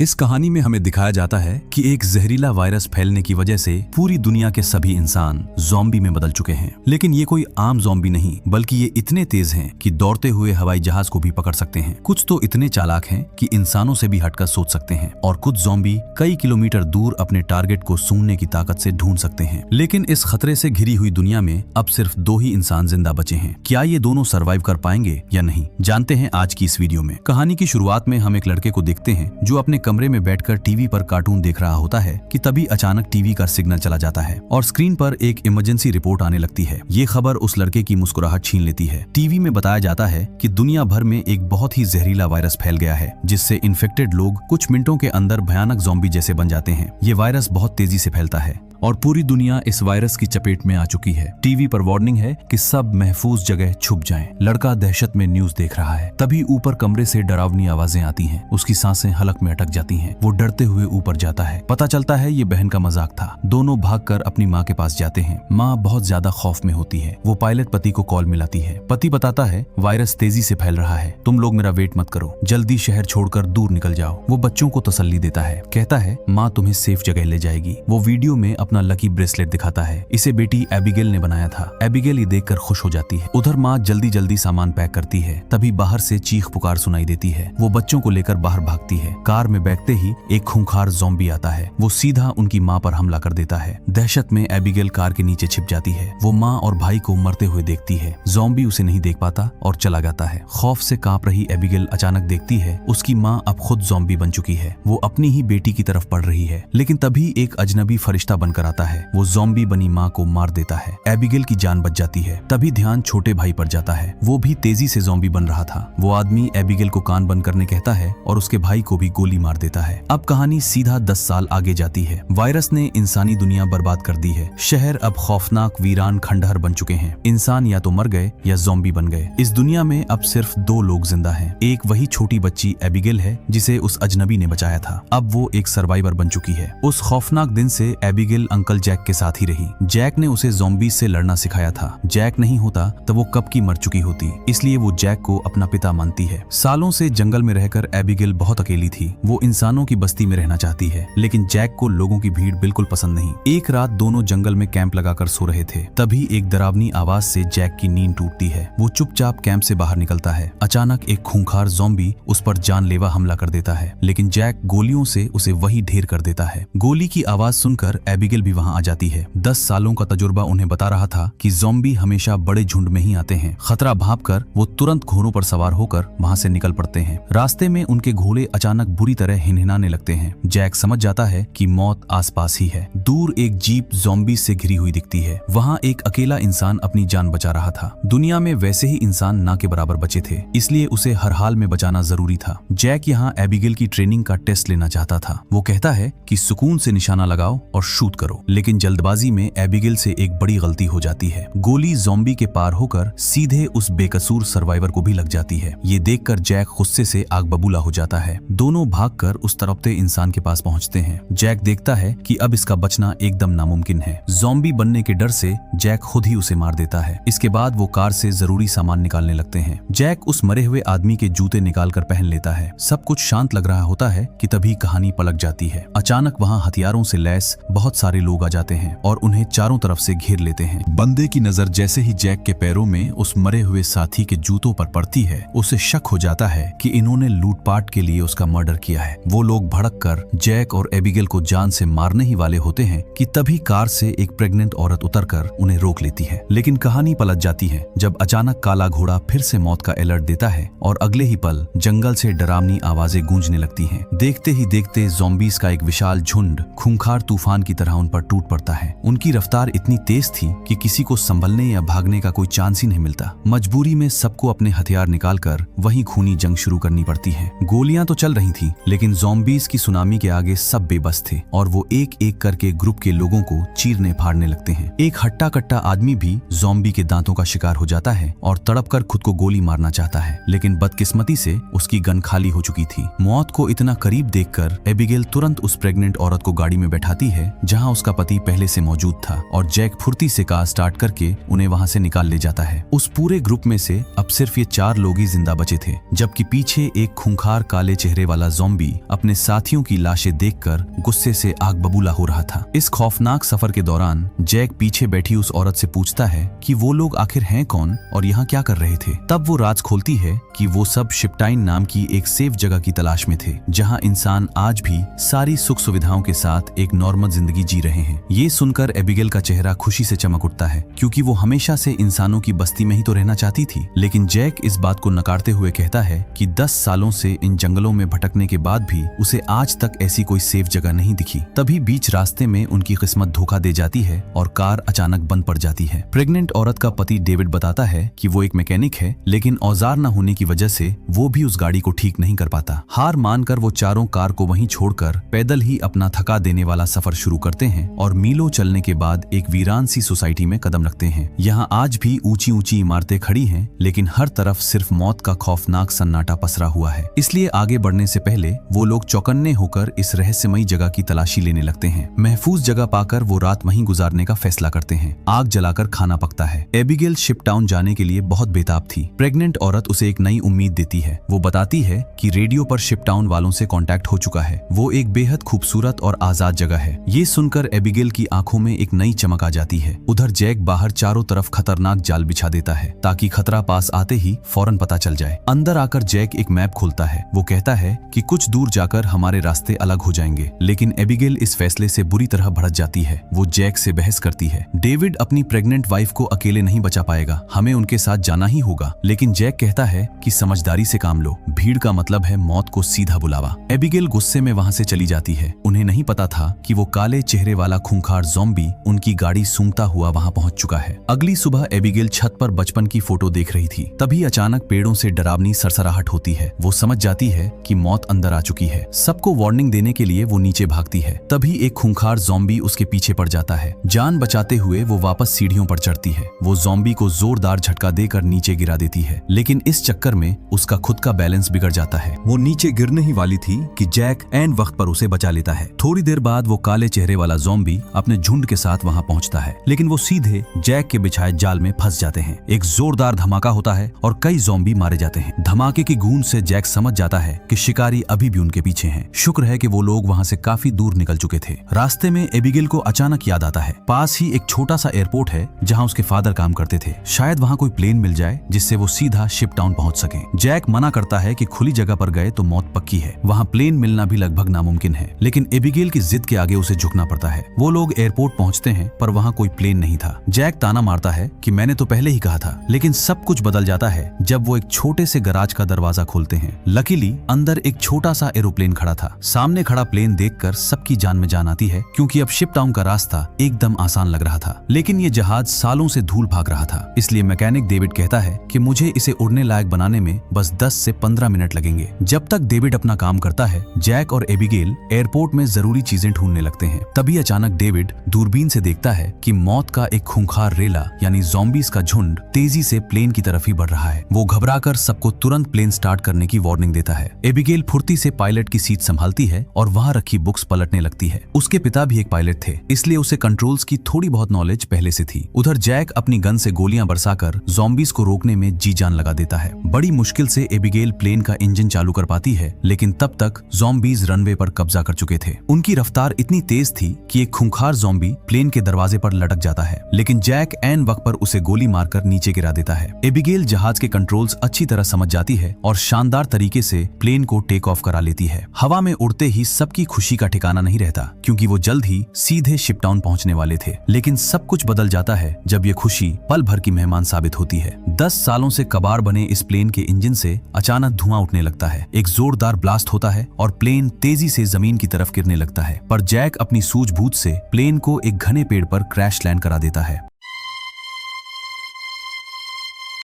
इस कहानी में हमें दिखाया जाता है कि एक जहरीला वायरस फैलने की वजह से पूरी दुनिया के सभी इंसान ज़ॉम्बी में बदल चुके हैं। लेकिन ये कोई आम ज़ॉम्बी नहीं, बल्कि ये इतने तेज हैं कि दौड़ते हुए हवाई जहाज को भी पकड़ सकते हैं। कुछ तो इतने चालाक हैं कि इंसानों से भी हटकर सोच सकते हैं, और कुछ ज़ॉम्बी कई किलोमीटर दूर अपने टारगेट को सूंघने की ताकत से ढूंढ सकते हैं। लेकिन इस खतरे से घिरी हुई दुनिया में अब सिर्फ 2 ही इंसान जिंदा बचे हैं। क्या ये दोनों सर्वाइव कर पाएंगे या नहीं, जानते हैं आज की इस वीडियो में। कहानी की शुरुआत में हम एक लड़के को देखते हैं जो अपने कमरे में बैठकर टीवी पर कार्टून देख रहा होता है कि तभी अचानक टीवी का सिग्नल चला जाता है और स्क्रीन पर एक इमरजेंसी रिपोर्ट आने लगती है। ये खबर उस लड़के की मुस्कुराहट छीन लेती है। टीवी में बताया जाता है कि दुनिया भर में एक बहुत ही जहरीला वायरस फैल गया है, जिससे इन्फेक्टेड लोग कुछ मिनटों के अंदर भयानक ज़ॉम्बी जैसे बन जाते हैं। ये वायरस बहुत तेजी से फैलता है और पूरी दुनिया इस वायरस की चपेट में आ चुकी है। टीवी पर वार्निंग है कि सब महफूज जगह छुप जाएं। लड़का दहशत में न्यूज देख रहा है, तभी ऊपर कमरे से डरावनी आवाजें आती हैं। उसकी सांसें हलक में अटक जाती हैं। वो डरते हुए ऊपर जाता है। पता चलता है ये बहन का मजाक था। दोनों भागकर अपनी माँ के पास जाते हैं। माँ बहुत ज्यादा खौफ में होती है। वो पायलट पति को कॉल मिलाती है। पति बताता है वायरस तेजी से फैल रहा है, तुम लोग मेरा वेट मत करो, जल्दी शहर छोड़कर दूर निकल जाओ। वो बच्चों को तसल्ली देता है, कहता है माँ तुम्हें सेफ जगह ले जाएगी। वो वीडियो में अपना लकी ब्रेसलेट दिखाता है। इसे बेटी एबिगेल ने बनाया था। एबिगेल ये देखकर खुश हो जाती है। उधर माँ जल्दी जल्दी सामान पैक करती है। तभी बाहर से चीख पुकार सुनाई देती है। वो बच्चों को लेकर बाहर भागती है। कार में बैठते ही एक खूंखार ज़ॉम्बी आता है। वो सीधा उनकी माँ पर हमला कर देता है। दहशत में एबिगेल कार के नीचे छिप जाती है। वो माँ और भाई को मरते हुए देखती है। ज़ॉम्बी उसे नहीं देख पाता और चला जाता है। खौफ से कांप रही एबिगेल अचानक देखती है उसकी माँ अब खुद ज़ॉम्बी बन चुकी है। वो अपनी ही बेटी की तरफ बढ़ रही है, लेकिन तभी एक अजनबी फरिश्ता बनकर आता है। वो ज़ॉम्बी बनी माँ को मार देता है। एबिगेल की जान बच जाती है। तभी ध्यान छोटे भाई पर जाता है। वो भी तेजी से ज़ॉम्बी बन रहा था। वो आदमी एबिगेल को कान बंद करने कहता है और उसके भाई को भी गोली मार देता है। अब कहानी सीधा 10 साल आगे जाती है। वायरस ने इंसानी दुनिया बर्बाद कर दी है। शहर अब खौफनाक वीरान खंडहर बन चुके हैं। इंसान या तो मर गए या ज़ॉम्बी बन गए। इस दुनिया में अब सिर्फ 2 लोग जिंदा हैं। एक वही छोटी बच्ची एबिगेल है जिसे उस अजनबी ने बचाया था। अब वो एक सर्वाइवर बन चुकी है। उस खौफनाक दिन से एबिगेल अंकल जैक के साथ ही रही। जैक ने उसे ज़ॉम्बीज़ से लड़ना सिखाया था। जैक नहीं होता तो वो कब की मर चुकी होती, इसलिए वो जैक को अपना पिता मानती है। सालों से जंगल में रहकर एबिगेल बहुत अकेली थी। वो इंसानों की बस्ती में रहना चाहती है, लेकिन जैक को लोगों की भीड़ बिल्कुल पसंद नहीं। एक रात दोनों जंगल में कैंप लगाकर सो रहे थे। तभी एक डरावनी आवाज से जैक की नींद टूटती है। वो चुपचाप कैंप से बाहर निकलता है। अचानक एक खूंखार ज़ॉम्बी उस पर जानलेवा हमला कर देता है, लेकिन जैक गोलियों से उसे वही ढेर कर देता है। गोली की आवाज सुनकर एबिगेल भी वहां आ जाती है। 10 सालों का तजुर्बा उन्हें बता रहा था कि ज़ॉम्बी हमेशा बड़े झुंड में ही आते हैं। खतरा भांपकर वो तुरंत घोड़ों पर सवार होकर वहां से निकल पड़ते हैं। रास्ते में उनके घोड़े अचानक बुरी तरह हिनहिनाने लगते हैं। जैक समझ जाता है कि मौत आसपास ही है। दूर एक जीप ज़ॉम्बी से घिरी हुई दिखती है। वहां एक अकेला इंसान अपनी जान बचा रहा था। दुनिया में वैसे ही इंसान ना के बराबर बचे थे, इसलिए उसे हर हाल में बचाना जरूरी था। जैक यहाँ एबिगेल की ट्रेनिंग का टेस्ट लेना चाहता था। वो कहता है कि सुकून से निशाना लगाओ और शूट करो, लेकिन जल्दबाजी में एबिगेल से एक बड़ी गलती हो जाती है। गोली ज़ॉम्बी के पार होकर सीधे उस बेकसूर सर्वाइवर को भी लग जाती है। ये देखकर जैक गुस्से से आग बबूला हो जाता है। दोनों भागकर उस तड़पते इंसान के पास पहुंचते हैं। जैक देखता है कि अब इसका बचना एकदम नामुमकिन है। ज़ॉम्बी बनने के डर से जैक खुद ही उसे मार देता है। इसके बाद वो कार से जरूरी सामान निकालने लगते हैं। जैक उस मरे हुए आदमी के जूते निकालकर पहन लेता है। सब कुछ शांत लग रहा होता है कि तभी कहानी पलट जाती है। अचानक वहाँ हथियारों से लैस बहुत सारे लोग आ जाते हैं और उन्हें चारों तरफ से घेर लेते हैं। बंदे की नजर जैसे ही जैक के पैरों में उस मरे हुए साथी के जूतों पर पड़ती है, उसे शक हो जाता है कि इन्होंने लूटपाट के लिए उसका मर्डर किया है। वो लोग भड़ककर जैक और एबिगेल को जान से मारने ही वाले होते हैं कि तभी कार से एक प्रेग्नेंट औरत उतरकर उन्हें रोक लेती है। लेकिन कहानी पलट जाती है जब अचानक काला घोड़ा फिर से मौत का अलर्ट देता है और अगले ही पल जंगल से डरावनी आवाजें गूंजने लगती हैं। देखते ही देखते ज़ॉम्बीज़ का एक विशाल झुंड खूंखार तूफान की तरह उन पर टूट पड़ता है। उनकी रफ्तार इतनी तेज थी कि किसी को संभलने या भागने का कोई चांस ही नहीं मिलता। मजबूरी में सबको अपने हथियार निकालकर वहीं खूनी जंग शुरू करनी पड़ती है। गोलियां तो चल रही थीं, लेकिन ज़ॉम्बीज़ की सुनामी के आगे सब बेबस थे और वो एक एक करके ग्रुप के लोगों को चीरने फाड़ने लगते हैं। एक हट्टा कट्टा आदमी भी ज़ॉम्बी के दांतों का शिकार हो जाता है और तड़पकर खुद को गोली मारना चाहता है, लेकिन बदकिस्मती से उसकी गन खाली हो चुकी थी। मौत को इतना करीब देखकर एबिगेल तुरंत उस प्रेग्नेंट औरत को गाड़ी में बैठाती है, जहां जहां उसका पति पहले से मौजूद था और जैक फुर्ती से कार स्टार्ट करके उन्हें वहां से निकाल ले जाता है। उस पूरे ग्रुप में से अब सिर्फ ये 4 लोग ही जिंदा बचे थे, जबकि पीछे एक खूंखार काले चेहरे वाला ज़ॉम्बी अपने साथियों की लाशें देखकर गुस्से से आग बबूला हो रहा था। इस खौफनाक सफर के दौरान जैक पीछे बैठी उस औरत से पूछता है कि वो लोग आखिर हैं कौन और यहाँ क्या कर रहे थे। तब वो राज खोलती है कि वो सब शिप्टाइन नाम की एक सेफ जगह की तलाश में थे, जहाँ इंसान आज भी सारी सुख सुविधाओं के साथ एक नॉर्मल जिंदगी जी रहे हैं। ये सुनकर एबिगेल का चेहरा खुशी से चमक उठता है, क्योंकि वो हमेशा से इंसानों की बस्ती में ही तो रहना चाहती थी। लेकिन जैक इस बात को नकारते हुए कहता है कि 10 सालों से इन जंगलों में भटकने के बाद भी उसे आज तक ऐसी कोई सेफ जगह नहीं दिखी। तभी बीच रास्ते में उनकी किस्मत धोखा दे जाती है और कार अचानक बंद पड़ जाती है। प्रेग्नेंट औरत का पति डेविड बताता है कि वो एक मैकेनिक है, लेकिन औजार न होने की वजह से वो भी उस गाड़ी को ठीक नहीं कर पाता। हार मानकर वो चारों कार को वहीं छोड़कर पैदल ही अपना थका देने वाला सफर शुरू करते हैं और मीलों चलने के बाद एक वीरान सी सोसाइटी में कदम रखते हैं। यहाँ आज भी ऊंची ऊंची इमारतें खड़ी हैं, लेकिन हर तरफ सिर्फ मौत का खौफनाक सन्नाटा पसरा हुआ है। इसलिए आगे बढ़ने से पहले वो लोग चौकन्ने होकर इस रहस्यमयी जगह की तलाशी लेने लगते हैं। महफूज जगह पाकर वो रात वहीं गुजारने का फैसला करते हैं। आग जलाकर खाना पकता है। एबिगेल शिपटाउन जाने के लिए बहुत बेताब थी। प्रेग्नेंट औरत उसे एक नई उम्मीद देती है। वो बताती है कि रेडियो पर शिपटाउन वालों से कांटेक्ट हो चुका है। वो एक बेहद खूबसूरत और आजाद जगह है। ये सुनकर एबिगेल की आंखों में एक नई चमक आ जाती है। उधर जैक बाहर चारों तरफ खतरनाक जाल बिछा देता है, ताकि खतरा पास आते ही फौरन पता चल जाए। अंदर आकर जैक एक मैप खोलता है। वो कहता है कि कुछ दूर जाकर हमारे रास्ते अलग हो जाएंगे, लेकिन एबिगेल इस फैसले से बुरी तरह भड़क जाती है। वो जैक से बहस करती है। डेविड अपनी प्रेग्नेंट वाइफ को अकेले नहीं बचा पाएगा, हमें उनके साथ जाना ही होगा। लेकिन जैक कहता है कि समझदारी से काम लो, भीड़ का मतलब है मौत को सीधा बुलावा। एबिगेल गुस्से में वहां से चली जाती है। उन्हें नहीं पता था कि वो काले चेहरे वाला खूंखार ज़ॉम्बी उनकी गाड़ी सूंघता हुआ वहां पहुंच चुका है। अगली सुबह एबिगेल छत पर बचपन की फोटो देख रही थी। तभी अचानक पेड़ों से डरावनी सरसराहट होती है। वो समझ जाती है कि मौत अंदर आ चुकी है। सबको वार्निंग देने के लिए वो नीचे भागती है। तभी एक खूंखार ज़ॉम्बी उसके पीछे पड़ जाता है। जान बचाते हुए वो वापस सीढ़ियों पर चढ़ती है। वो ज़ॉम्बी को जोरदार झटका देकर नीचे गिरा देती है, लेकिन इस चक्कर में उसका खुद का बैलेंस बिगड़ जाता है। वो नीचे गिरने ही वाली थी कि जैक ऐन वक्त पर उसे बचा लेता है। थोड़ी देर बाद वो काले चेहरे वाला ज़ॉम्बी अपने झुंड के साथ वहां पहुंचता है, लेकिन वो सीधे जैक के बिछाए जाल में फंस जाते हैं। एक जोरदार धमाका होता है और कई ज़ॉम्बी मारे जाते हैं। धमाके की गूंज से जैक समझ जाता है कि शिकारी अभी भी उनके पीछे हैं। शुक्र है कि वो लोग वहां से काफी दूर निकल चुके थे। रास्ते में एबिगेल को अचानक याद आता है, पास ही एक छोटा सा एयरपोर्ट है जहां उसके फादर काम करते थे। शायद वहां कोई प्लेन मिल जाए जिससे वो सीधा शिपटाउन पहुंच सके। जैक मना करता है कि खुली जगह पर गए तो मौत पक्की है, वहां प्लेन मिलना भी लगभग नामुमकिन है। लेकिन एबिगेल की जिद के आगे उसे झुकना पड़ता है। वो लोग एयरपोर्ट पहुंचते हैं, पर वहां कोई प्लेन नहीं था। जैक ताना मारता है कि मैंने तो पहले ही कहा था। लेकिन सब कुछ बदल जाता है जब वो एक छोटे से गराज का दरवाजा खोलते हैं। लकीली अंदर एक छोटा सा एरोप्लेन खड़ा था। सामने खड़ा प्लेन देखकर सबकी जान में जान आती है, क्योंकि अब शिपटाउन का रास्ता एकदम आसान लग रहा था। लेकिन ये जहाज सालों से धूल भाग रहा था, इसलिए मैकेनिक डेविड कहता है कि मुझे इसे उड़ने लायक बनाने में बस 10 से 15 मिनट लगेंगे। जब तक डेविड अपना काम करता है, जैक और एबिगेल एयरपोर्ट में जरूरी चीजें ढूंढने लगते हैं। तभी अचानक डेविड दूरबीन से देखता है कि मौत का एक खूंखार रेला यानी ज़ॉम्बीज का झुंड तेजी से प्लेन की तरफ ही बढ़ रहा है। वो घबराकर सबको तुरंत प्लेन स्टार्ट करने की वार्निंग देता है। एबिगेल फुर्ती से पायलट की सीट संभालती है और वहां रखी बुक्स पलटने लगती है। उसके पिता भी एक पायलट थे, इसलिए उसे कंट्रोल्स की थोड़ी बहुत नॉलेज पहले से थी। उधर जैक अपनी गन से गोलियां बरसाकर ज़ॉम्बीज को रोकने में जी जान लगा देता है। बड़ी मुश्किल से एबिगेल प्लेन का इंजन चालू कर पाती है, लेकिन तब तक ज़ॉम्बीज रनवे पर कब्जा कर चुके थे। उनकी रफ्तार इतनी तेज थी कि एक खूंखार ज़ॉम्बी प्लेन के दरवाजे पर लटक जाता है, लेकिन जैक ऐन वक्त पर उसे गोली मारकर नीचे गिरा देता है। एबिगेल जहाज के कंट्रोल्स अच्छी तरह समझ जाती है और शानदार तरीके से प्लेन को टेक ऑफ करा लेती है। हवा में उड़ते ही सबकी खुशी का ठिकाना नहीं रहता, क्योंकि वो जल्द ही सीधे शिपटाउन पहुंचने वाले थे। लेकिन सब कुछ बदल जाता है जब ये खुशी पल भर की मेहमान साबित होती है। 10 सालों से कबाड़ बने इस प्लेन के इंजन से अचानक धुआं उठने लगता है। एक जोरदार ब्लास्ट होता है और प्लेन तेजी से जमीन की तरफ गिरने लगता है, पर जैक अपनी सूझबूझ से प्लेन को एक घने पेड़ पर क्रैश लैंड करा देता है।